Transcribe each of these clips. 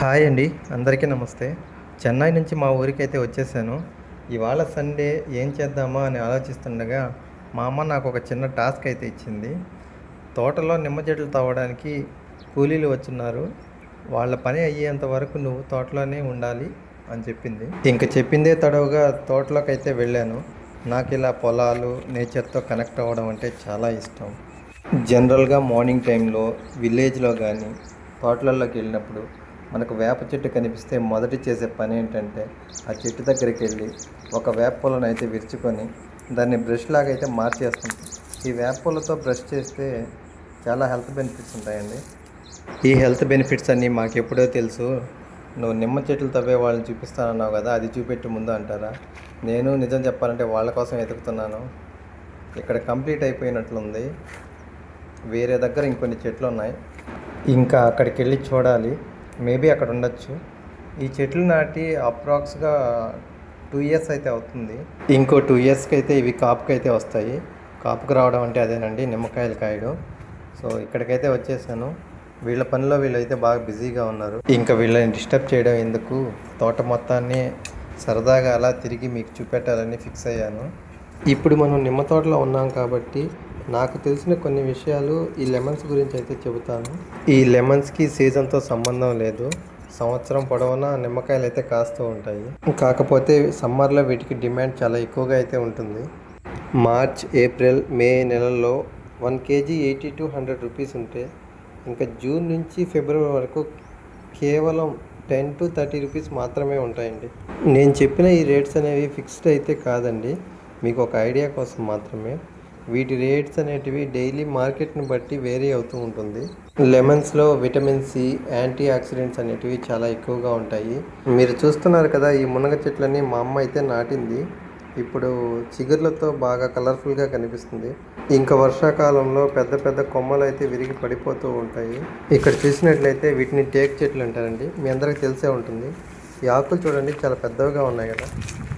Hi అండి. అందరికీ నమస్తే. చెన్నై నుంచి మా ఊరికైతే వచ్చేసాను. ఇవాళ సండే ఏం చేద్దామా అని ఆలోచిస్తుండగా మా అమ్మ నాకు ఒక చిన్న టాస్క్ అయితే ఇచ్చింది. తోటలో నిమ్మ చెట్లు తవ్వడానికి కూలీలు వచ్చున్నారు. వాళ్ళ పని అయ్యేంత వరకు నువ్వు తోటలోనే ఉండాలి అని చెప్పింది. ఇంక చెప్పిందే తడవుగా తోటలోకి అయితే వెళ్ళాను. నాకు ఇలా పొలాలు, నేచర్తో కనెక్ట్ అవ్వడం అంటే చాలా ఇష్టం. జనరల్గా మార్నింగ్ టైంలో విలేజ్లో కానీ తోటలలోకి వెళ్ళినప్పుడు మనకు వేప చెట్టు కనిపిస్తే మొదటి చేసే పని ఏంటంటే ఆ చెట్టు దగ్గరికి వెళ్ళి ఒక వేప పూలను అయితే విరుచుకొని దాన్ని బ్రష్ లాగా అయితే మార్చేస్తుంటాం. ఈ వేప పూలతో బ్రష్ చేస్తే చాలా హెల్త్ బెనిఫిట్స్ ఉంటాయండి. ఈ హెల్త్ బెనిఫిట్స్ అన్నీ మాకు ఎప్పుడో తెలుసు. నువ్వు నిమ్మ చెట్లు తవ్వే వాళ్ళని చూపిస్తానన్నావు కదా, అది చూపెట్టి ముందు అంటారా? నేను నిజం చెప్పాలంటే వాళ్ళ కోసం వెతుకుతున్నాను. ఇక్కడ కంప్లీట్ అయిపోయినట్లుంది. వేరే దగ్గర ఇంకొన్ని చెట్లు ఉన్నాయి. ఇంకా అక్కడికి వెళ్ళి చూడాలి. మేబీ అక్కడ ఉండొచ్చు. ఈ చెట్లు నాటి అప్రాక్స్గా 2 ఇయర్స్ అయితే అవుతుంది. ఇంకో 2 ఇయర్స్కి అయితే ఇవి కాపుకి అయితే వస్తాయి. కాపుకు రావడం అంటే అదేనండి, నిమ్మకాయలు కాయడం. సో ఇక్కడికైతే వచ్చేసాను. వీళ్ళ పనిలో వీళ్ళైతే బాగా బిజీగా ఉన్నారు. ఇంకా వీళ్ళని డిస్టర్బ్ చేయడం ఎందుకు, తోట మొత్తాన్ని సరదాగా అలా తిరిగి మీకు చూపెట్టాలని ఫిక్స్ అయ్యాను. ఇప్పుడు మనం నిమ్మ తోటలో ఉన్నాం కాబట్టి నాకు తెలిసిన కొన్ని విషయాలు ఈ లెమన్స్ గురించి అయితే చెబుతాను. ఈ లెమన్స్కి సీజన్తో సంబంధం లేదు. సంవత్సరం పొడవునా నిమ్మకాయలు అయితే కాస్తూ ఉంటాయి. కాకపోతే సమ్మర్లో వీటికి డిమాండ్ చాలా ఎక్కువగా అయితే ఉంటుంది. మార్చ్, ఏప్రిల్, మే నెలల్లో 1 కేజీ 80 to 100 రూపీస్ ఉంటే ఇంకా జూన్ నుంచి ఫిబ్రవరి వరకు కేవలం 10 to 30 రూపీస్ మాత్రమే ఉంటాయండి. నేను చెప్పిన ఈ రేట్స్ అనేవి ఫిక్స్డ్ అయితే కాదండి, మీకు ఒక ఐడియా కోసం మాత్రమే. వీటి రేట్స్ అనేటివి డైలీ మార్కెట్ని బట్టి వేరీ అవుతూ ఉంటుంది. లెమన్స్లో విటమిన్ సి, యాంటీ ఆక్సిడెంట్స్ అనేటివి చాలా ఎక్కువగా ఉంటాయి. మీరు చూస్తున్నారు కదా, ఈ మునగ చెట్లని మా అమ్మ అయితే నాటింది. ఇప్పుడు చిగుర్లతో బాగా కలర్ఫుల్గా కనిపిస్తుంది. ఇంకా వర్షాకాలంలో పెద్ద పెద్ద కొమ్మలు అయితే విరిగి పడిపోతూ ఉంటాయి. ఇక్కడ చూసినట్లయితే వీటిని టేక్ చెట్లు అంటారండి. మీ అందరికీ తెలిసే ఉంటుంది. ఈ ఆకులు చూడండి, చాలా పెద్దవిగా ఉన్నాయి కదా.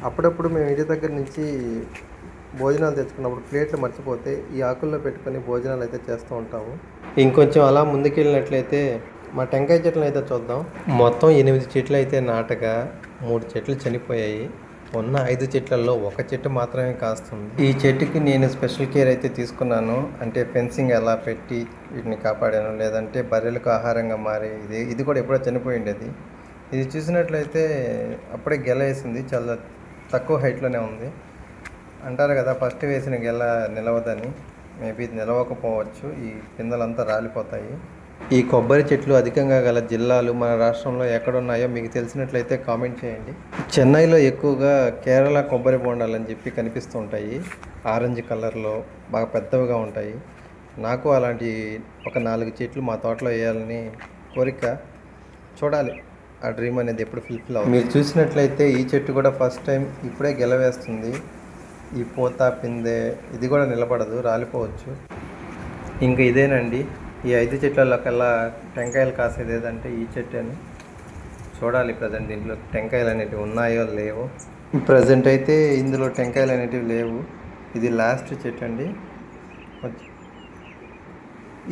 అప్పుడప్పుడు మేము ఇంటి దగ్గర నుంచి భోజనాలు తెచ్చుకున్నప్పుడు ప్లేట్లు మర్చిపోతే ఈ ఆకుల్లో పెట్టుకొని భోజనాలు అయితే చేస్తూ ఉంటాము. ఇంకొంచెం అలా ముందుకెళ్ళినట్లయితే మా టెంకాయ చెట్లను అయితే చూద్దాం. మొత్తం 8 చెట్లు అయితే నాటగా 3 చెట్లు చనిపోయాయి. ఉన్న 5 చెట్లలో ఒక చెట్టు మాత్రమే కాస్తుంది. ఈ చెట్టుకి నేను స్పెషల్ కేర్ అయితే తీసుకున్నాను. అంటే ఫెన్సింగ్ ఎలా పెట్టి వీటిని కాపాడాను, లేదంటే బర్రెలకు ఆహారంగా మారి ఇది కూడా ఎప్పుడో చనిపోయిండేది. ఇది చూసినట్లయితే అప్పుడే గెల వేసింది, చాలా తక్కువ హైట్లోనే ఉంది. అంటారు కదా, ఫస్ట్ వేసిన గెల నిలవదని. మేబీ నిలవకపోవచ్చు, ఈ పిందెలంతా రాలిపోతాయి. ఈ కొబ్బరి చెట్లు అధికంగా గల జిల్లాలు మన రాష్ట్రంలో ఎక్కడున్నాయో మీకు తెలిసినట్లయితే కామెంట్ చేయండి. చెన్నైలో ఎక్కువగా కేరళ కొబ్బరి బొండాలని చెప్పి కనిపిస్తూ ఉంటాయి. ఆరెంజ్ కలర్లో బాగా పెద్దవిగా ఉంటాయి. నాకు అలాంటి ఒక 4 చెట్లు మా తోటలో వేయాలని కోరిక. చూడాలి ఆ డ్రీమ్ అనేది ఎప్పుడు ఫుల్ఫిల్ అవుతుంది. మీరు చూసినట్లయితే ఈ చెట్టు కూడా ఫస్ట్ టైం ఇప్పుడే గెలవేస్తుంది. ఈ పూత పిందె ఇది కూడా నిలబడదు, రాలిపోవచ్చు. ఇంకా ఇదేనండి, ఈ 5 చెట్లలోకల్లా టెంకాయలు కాసేది ఏదంటే ఈ చెట్టు అని. చూడాలి ప్రజెంట్ దీంట్లో టెంకాయలు అనేటివి ఉన్నాయో లేవో. ప్రజెంట్ అయితే ఇందులో టెంకాయలు అనేటివి లేవు. ఇది లాస్ట్ చెట్టు అండి.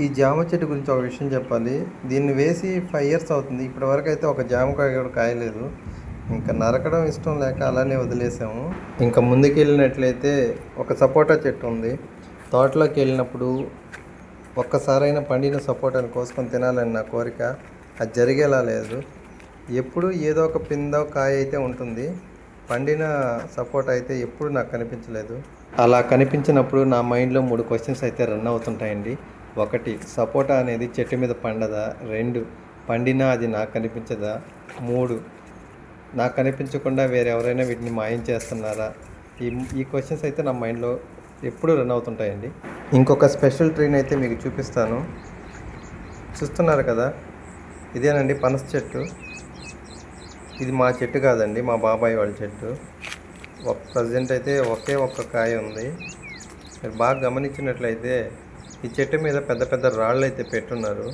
ఈ జామ చెట్టు గురించి ఒక విషయం చెప్పాలి. దీన్ని వేసి 5 ఇయర్స్ అవుతుంది. ఇప్పటివరకు అయితే ఒక జామకాయ కూడా కాయలేదు. ఇంకా నరకడం ఇష్టం లేక అలానే వదిలేసాము. ఇంకా ముందుకు వెళ్ళినట్లయితే ఒక సపోటా చెట్టు ఉంది. తోటలోకి వెళ్ళినప్పుడు ఒక్కసారైనా పండిన సపోటాని కోసుకొని తినాలని నా కోరిక. అది జరిగేలా లేదు. ఎప్పుడు ఏదో ఒక పిందో కాయ అయితే ఉంటుంది. పండిన సపోటా అయితే ఎప్పుడు నాకు కనిపించలేదు. అలా కనిపించినప్పుడు నా మైండ్లో 3 క్వశ్చన్స్ అయితే రన్ అవుతుంటాయండి. 1, సపోటా అనేది చెట్టు మీద పండదా? 2, పండినా అది నాకు కనిపించదా? 3, నాకు కనిపించకుండా వేరే ఎవరైనా వీటిని మాయం చేస్తున్నారా? ఈ క్వశ్చన్స్ అయితే నా మైండ్లో ఎప్పుడు రన్ అవుతుంటాయండి. ఇంకొక స్పెషల్ ట్రీని అయితే మీకు చూపిస్తాను. చూస్తున్నారు కదా, ఇదేనండి పనస చెట్టు. ఇది మా చెట్టు కాదండి, మా బాబాయ్ వాళ్ళ చెట్టు. ప్రజెంట్ అయితే ఒక్క కాయ ఉంది. మీరు బాగా గమనించినట్లయితే ఈ చెట్టు మీద పెద్ద పెద్ద రాళ్ళు అయితే పెట్టున్నారు.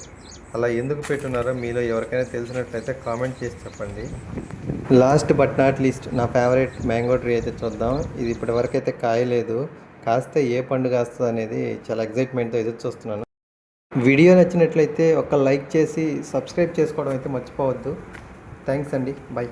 అలా ఎందుకు పెట్టున్నారో మీలో ఎవరికైనా తెలిసినట్లయితే కామెంట్ చేసి చెప్పండి. లాస్ట్ బట్ నాట్ లీస్ట్, నా ఫేవరెట్ మ్యాంగో ట్రీ అయితే చూద్దాం. ఇది ఇప్పటివరకు అయితే కాయలేదు. కాస్తే ఏ పండుగ వస్తుంది అనేది చాలా ఎగ్జైట్మెంట్తో ఎదురు చూస్తున్నాను. వీడియో నచ్చినట్లయితే ఒక లైక్ చేసి సబ్స్క్రైబ్ చేసుకోవడం అయితే మర్చిపోవద్దు. థ్యాంక్స్ అండి. బాయ్.